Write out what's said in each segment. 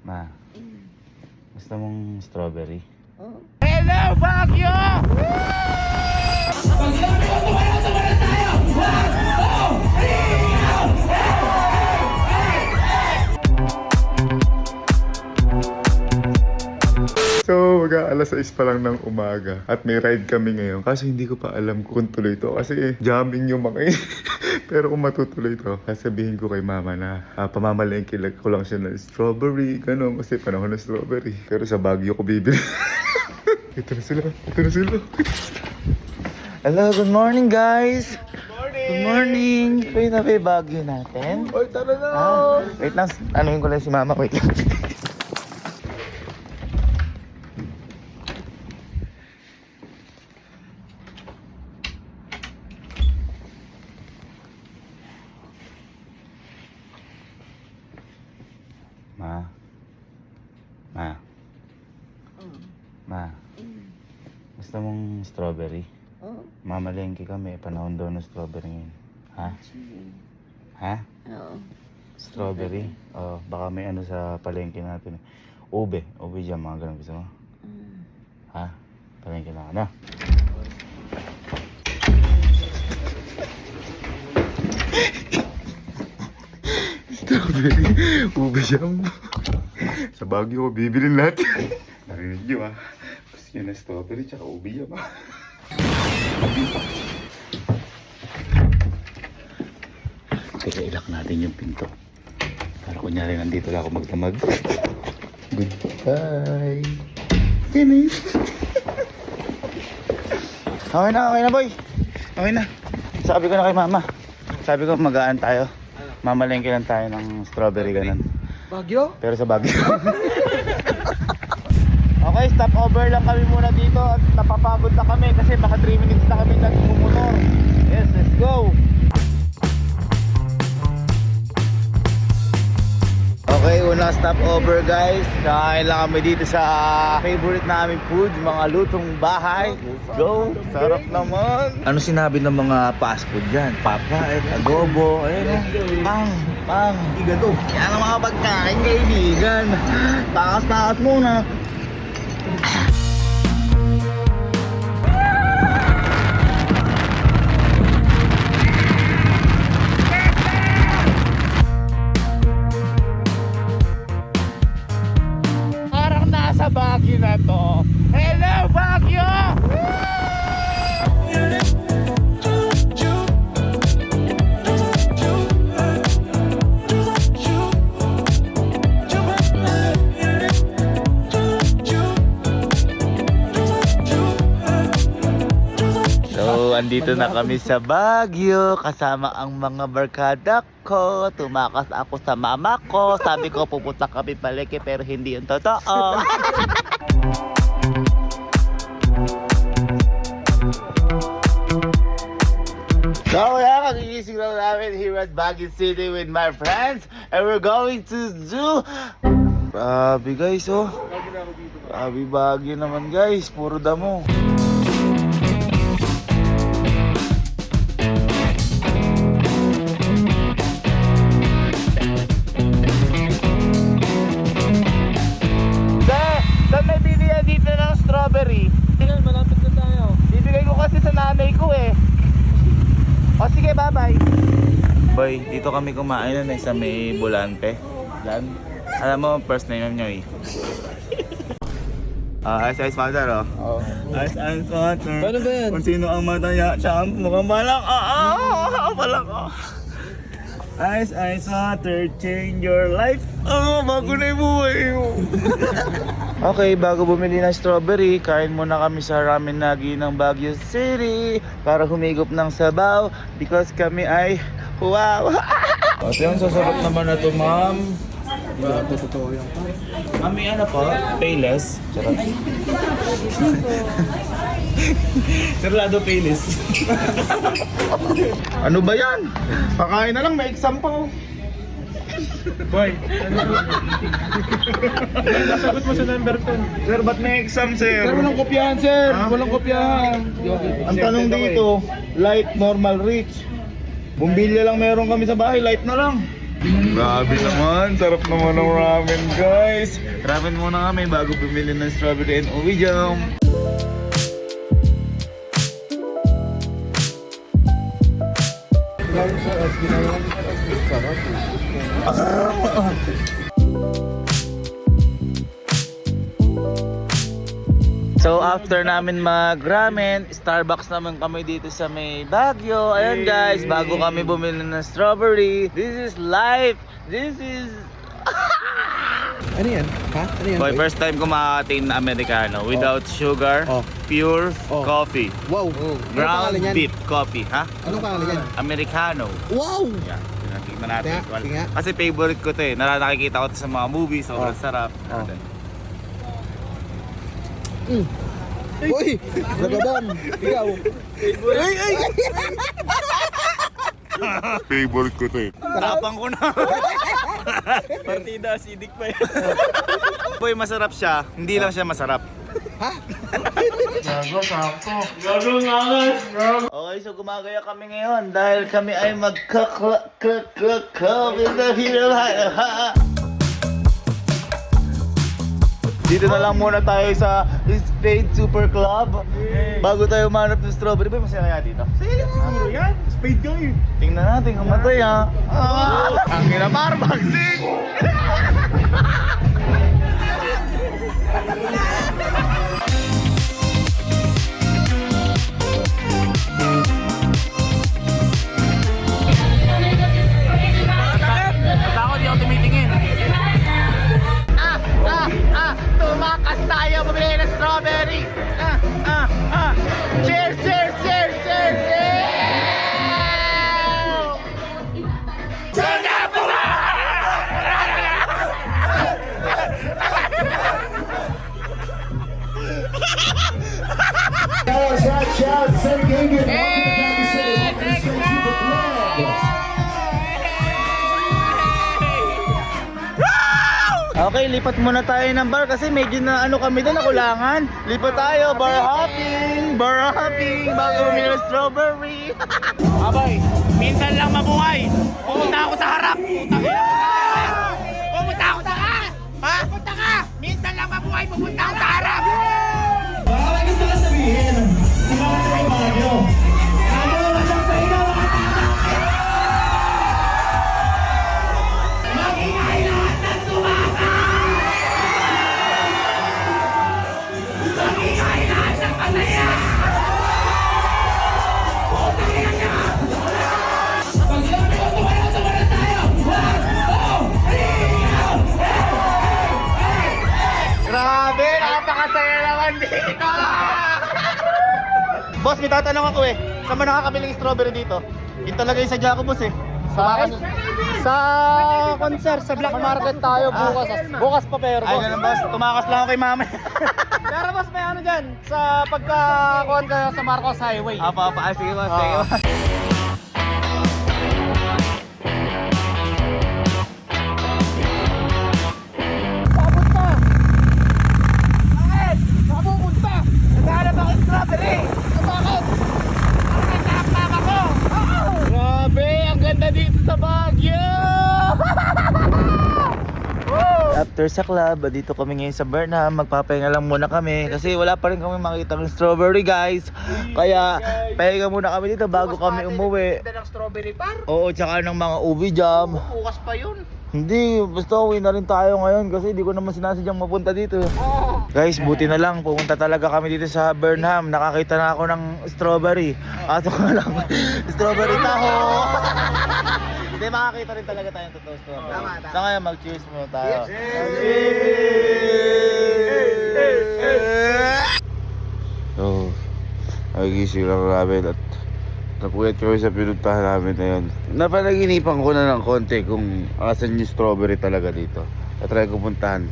Ma, gusto mong strawberry? Oh. Hello, Baguio! So, mag-aalas 6 pa lang ng umaga at may ride kami ngayon. Kaso hindi ko pa alam kung tuloy to kasi jamming yung mga Pero kung matutuloy to, sasabihin ko kay mama na pamamalengke ko lang siya ng strawberry, gano'n, kasi panahon ng strawberry. Pero sa Baguio ko bibili. Ito na sila, ito na sila. Hello, good morning guys! Good morning! Wait na ba yung Baguio natin? Oy, tara na! Wait lang, anuhin ko lang si mama, wait lang. Ma, gusto mong strawberry? Oh. Mamalengke kami, panahon daw ng strawberry ngayon. Ha? Ha? Oo. Strawberry? Oh, baka may ano sa palengke natin. Ube dyan, mga ganun gusto mo? Ha? Palengke na, ano? Strawberry, ube jam. Sa Baguio ko bibilin lahat. Narinig nyo gusto nyo na strawberry tsaka ube jam Teka, ilak natin yung pinto. Para kunyari nandito lang ako magdamag. Goodbye. Finish. Okay na boy. Okay na. Sabi ko na kay mama. Sabi ko magaan tayo. Mamalengke lang tayo ng strawberry ganun. Baguio? Pero sa Baguio. Okay, stop over lang kami muna dito at napapagod na kami kasi baka 3 minutes na kami nagmumotor. Yes, let's go! Okay, unang stop over guys. Kakain lang kami dito sa favorite namin food, mga lutong bahay. Let's go! Sarap naman! Ano sinabi ng mga fast food dyan? Papait, adobo, ayun pang, igado. Yan ang mga pagkain kaibigan. Takas muna. Parang nasa Baguio na to. Hello Baguio! Andito na kami sa Baguio kasama ang mga barkada ko. Tumakas ako sa mama ko. Sabi ko pupunta kami palengke pero hindi yung totoo. So yeah, kagigising lang namin here at Baguio City with my friends. And we're going to do... Grabe guys oh. Grabe Baguio naman guys. Puro damo. Strawberry. Tingnan, malapit na tayo. Bibigay ko kasi sa nanay ko eh. O sige, bye-bye. Boy, dito kami kumain na sa may Bulante. Yan. Alam mo, first name nyo eh. Ice Water oh. Oo. Ice Water. Paano ba yan? Kung sino ang mataya, champ, mukhang balak. Balak. Ice Water, change your life. Bago na yung buhay mo. Okay, bago bumili ng strawberry, kain muna kami sa Ramen Nagi ng Baguio City para humigop ng sabaw because kami ay wow! At yung sasarap naman na ito, ma'am. Grabe, totoo yan. Mami, ano po? Payless? Charot. Serlado Payless. Ano ba yan? Pakain na lang, may exam pa oh. Boy, Nasagot mo sa number 10. sir, ba't may exam, sir? Sir, walang kopyahan, sir. Ha? Walang kopyahan. Ang tanong dito, light, normal, rich. Bumbilya lang meron kami sa bahay, light na lang. Grabe naman, sarap naman ng ramen guys. Ramen muna kami bago bumili ng strawberry and uwi jam. So after namin mag-ramen, Starbucks naman kami dito sa may Baguio. Ayan guys, bago kami bumili ng strawberry. This is life. This is... Ano yan? Ha? Ano yan? Boy, first time ko makakatain na Americano without sugar, Oh. pure Oh. coffee. Wow. Anong Ground pangalan yan? beef coffee, ha? Anong pangalan yan? Americano. Wow! Yeah, tingnan natin. Kaya, sige nga. Kasi favorite ko 'to eh. Nakikita ko 'to sa mga movies, sobrang Oh. sarap. Oh. Uy! Nagabon! Ikaw! Favorite ko to eh. Tapang ko na. Partida, acidic pa yan. Boy, masarap siya. Hindi lang siya masarap. Ha? Okay, so gumagaya kami ngayon dahil kami ay Dito na lang muna tayo sa Spade Super Club bago tayo manap ng strawberry. Ba, masaya kaya dito? Siguro yan! Spade ka eh! Tingnan natin kung matay ha. Ang ginamar, bagsing! Ako di ako tumitingin. Tumakas tayo, bumili ng strawberry. Cheers, cheers, cheers, cheers, Okay, lipat muna tayo ng bar kasi medyo na ano kami doon, nakulangan. Lipat tayo, bar hopping bago bumili ng strawberry. Abay, minsan lang mabuhay. Pumunta ako sa harap. Pumunta ako sa harap. Ha? Pumunta ka. Minsan lang mabuhay. Pumunta ako sa harap. Baka may gusto ka sabihin sa mga tropa nyo. Ano naman siyang pahinga mga tata? Mag-ingay lahat ng sumaka! Mag-ingay lahat ng pasaya! Pag sinabi ko tumalan tayo! 1, 2, 3, Grabe, napakasaya naman dito! Boss, may tatanong ako eh. Saan ba nakakabiling strawberry dito? Yun talaga yung sadya ko, boss eh. Sa concert, sa Black Market tayo bukas. Bukas pa pero Ay, ganun boss. Tumakas lang ako kay mama. Pero boss, may ano dyan, sa pagkakuhan kayo sa Marcos Highway. Apa. Ay, sige boss. Sige boss. Grabe, ang ganda dito sa Baguio! After sa club, dito kami ngayon sa Burnham. Magpapahinga lang muna kami kasi wala pa rin kami makita ng strawberry guys. Kaya pahinga muna kami dito bago kami umuwi. Ganda ng strawberry par. Oo, tsaka ng mga ubi jam. Bukas pa yun. Hindi, basta uwi na rin tayo ngayon kasi di ko naman sinasadyang mapunta dito. Guys, buti na lang, pumunta talaga kami dito sa Burnham. Nakakita na ako ng strawberry. Ato ko lang, strawberry taho. Hindi, makakita rin talaga tayong totoo strawberry. Tama. Sa ngayon, mag-cheers muna tayo. So, nagising lang namin at napuyat kami sa pinuntahan namin na yun. Napanaginipan ko na ng konti kung asan yung strawberry talaga dito. Tatry ko puntahan.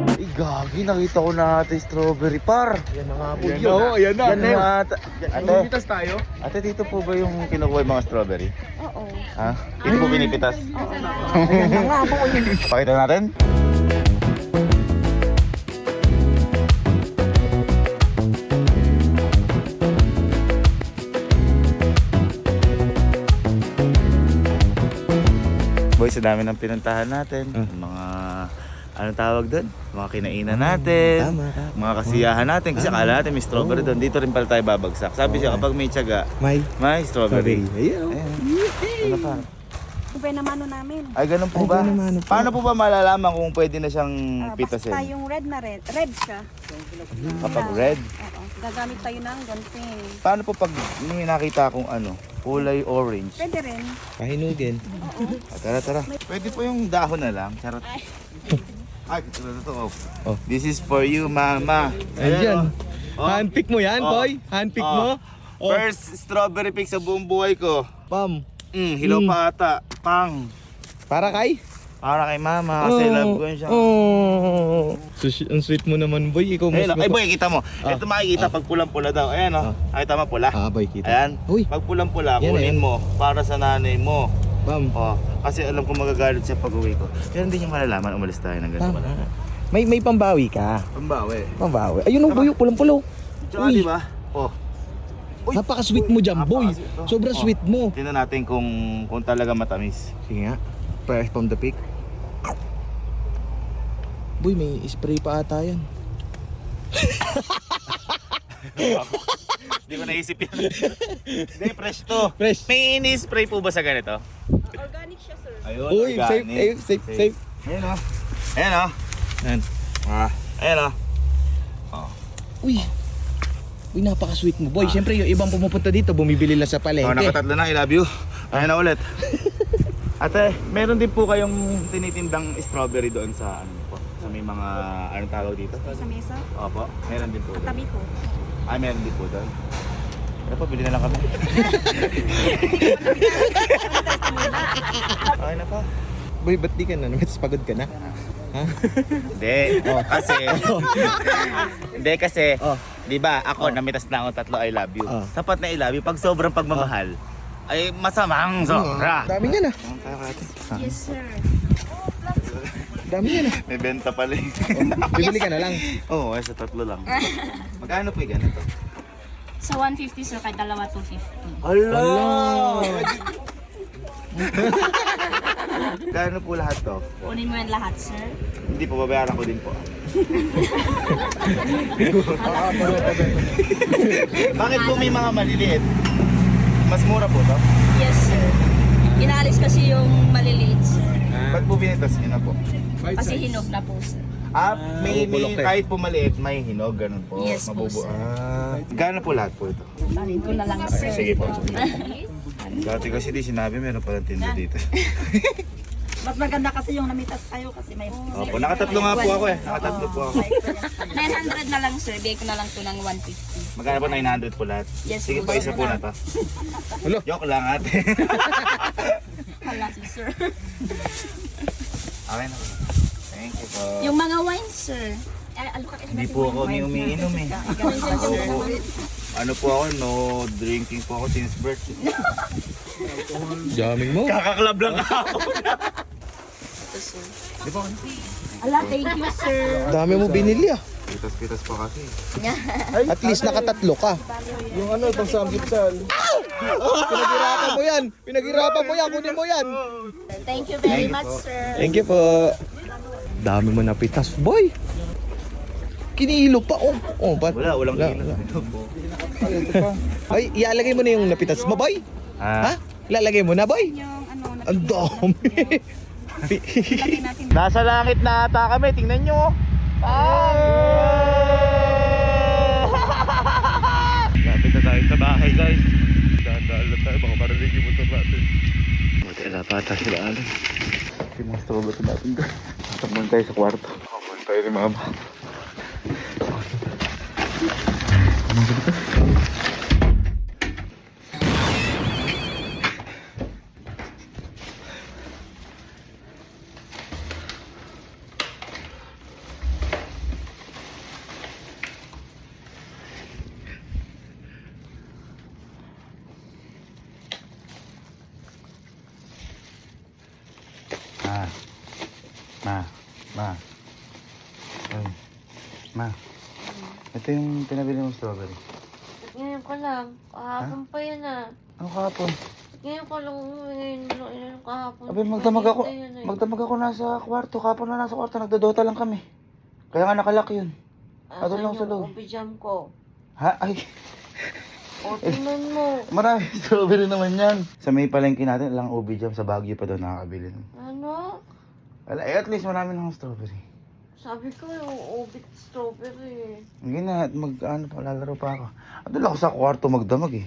Ay, gago. Gagi, nakita ko na ate strawberry par. Yan na nga po Ayan yun. na, ayan na. Yan na ata. Ate, Pitas tayo? ate, dito po ba yung kinukuha yung mga strawberry? Oo. Ha? Dito po pinipitas? Pakita natin. Boys, sa dami ng pinuntahan natin. Mga, ano tawag doon? Mga kinainan natin. Mga kasiyahan natin. Kasi akala natin may strawberry doon. Dito rin pala tayo babagsak. Sabi siya, kapag may tiyaga, may strawberry. Ayan. Ano pa? Kubay naman namin. Ay, ganun po ba? Paano po ba malalaman kung pwede na siyang pitasin? Basta yung red na red. Red siya. Kapag red? Oo. Gagamit tayo ng gunting. Paano po pag may nakita akong ano, kulay orange? Pwede rin. Pahinugin. Tara. Pwede po yung dahon na lang. Charot. Ay, totoo. Oh. This is for you, mama. Ayan. Oh. Handpick mo yan, Oh. boy. Handpick Oh. mo. Oh. First strawberry pick sa buong buhay ko. Pam. Hilaw pa ata. Pang. Para kay? Para kay mama kasi love ko siya. Oh. Ang sweet mo naman, boy. Ikaw mas Ayun, ay boy, kita mo. Ito makikita pag pulang-pula daw. Ayan o. Ay, tama pula. boy, kita. Ayan. Uy. Pag pulang-pula, Yan, kunin ayan. mo para sa nanay mo. Pam. Oh, kasi alam ko magagalit siya pag uwi ko. Pero hindi niya malalaman, umalis tayo ng ganito. Tama. May pambawi ka. Pambawi. Pambawi. Ayun ang boy, pulang-pulaw. Tsaka Uy. di ba? Oh. Uy. Napaka-sweet mo dyan, boy. Napaka-sweet to. Sobrang Oh. sweet mo. Tingnan natin kung talaga matamis. Sige nga. Fresh from the pick. Boy, may spray pa ata yan. Hindi ko naisip yan. Hindi, fresh to. Fresh. May ini-spray po ba sa ganito? Organic siya, sir. Ayun, Uy, organic. safe. Ayan o. Ayan o. Ayan. Ayan o. Uy. Uy, napaka-sweet mo, boy. Siyempre, yung ibang pumupunta dito, bumibili lang sa Oh, palengke. nakatatlo na, I love you. Ayan na ulit. Ate, meron din po kayong tinitindang strawberry doon sa ano po? Sa may mga, anong tawag dito? Sa mesa. Opo, meron din po doon. Tabi ko. Ay, meron din po doon. Ano po, bili na lang kami. Okay na po. Boy, ba't di ka na? Pagod ka na? Ha? Hindi, kasi hindi kasi, Oh. 'di ba? Ako namitas na ako tatlo I love you. Oh. Sapat na I love you pag sobrang pagmamahal ay masamang sobra. Dami niya na. Yes, sir. Dami niya na. May benta pala. Bibili ka na lang. Oo, sa tatlo lang. Magkano po 'yung ganito? Sa 150 sir, kahit dalawa 250. Hala! Gano po lahat to? Kunin mo yan lahat sir. Hindi po, babayaran ko din po. Bakit po may mga maliliit? Mas mura po to? Yes sir. Inaalis kasi yung maliliit sir. Ba't po binitas niyo na po? Kasi hinog na po sir. May Mabubulok eh. kahit po maliit, may hinog, ganun po. Yes po, sir. Gano'n po lahat po ito? Salin ko na lang sir. Sige po. Dati kasi di sinabi, meron palang tinda dito. Mas maganda kasi yung namitas kayo kasi may... Opo, nakatatlo nga po ako eh. Nakatatlo po ako. 900 na lang sir, bigay ko na lang to ng 150. Magkano po 900 po lahat? Yes, Sige po, po, isa sir. po na to. Hello? Joke lang ate. Hala si sir. Okay na. Thank you po. Yung mga wine sir. Hindi po ako umiinom eh. Ako po. Ano po ako, no drinking po ako since birth. Daming mo. Kakaklab lang ako. Ito sir. Di ba? Ala, thank you sir. Dami mo binili ah. Pitas-pitas pa kasi. At least nakatatlo ka. Yung ano, itong samgipsal. Pinaghirapan mo yan. Pinaghirapan mo yan. Kunin mo yan. Thank you very much sir. Thank you po. Dami mo napitas, boy. Kinihilo pa. Oh, ba't? Walang Wala. kilo. Ay, ialagay mo na yung napitas mo, boy. Ha? Ilalagay mo na, boy. Yung ano, Ang dami. lagay natin. Nasa langit na ata kami, tingnan nyo. Lapit na tayo sa bahay guys. Dahan-dahan lang tayo, baka marinig yung motor natin. Buti ala pa ata sila alam. Yung mga strawberry natin guys. Tatakbuhan tayo sa kwarto. Tatakbuhan tayo ni mama. Ma. Ay. Ma. Ito yung pinabili mong strawberry. Ngayon ko lang. Kahapon pa yan ah. Ano kahapon? Ngayon ko lang umuwi. Ngayon kahapon. Abi, magdamag ako nasa kwarto. Kahapon na nasa kwarto, nagdodota lang kami. Kaya nga nakalak yun. Ato lang sa loob. Pijam ko. Ha? Ay, O, tingnan mo. marami strawberry naman yan. Sa may palengke natin, ilang ubi jam sa Baguio pa daw nakakabili. Ano? Wala, eh, at least marami ng strawberry. Sabi ko yung ubit strawberry. Hindi na, lalaro pa ako. At doon ako sa kwarto magdamag eh.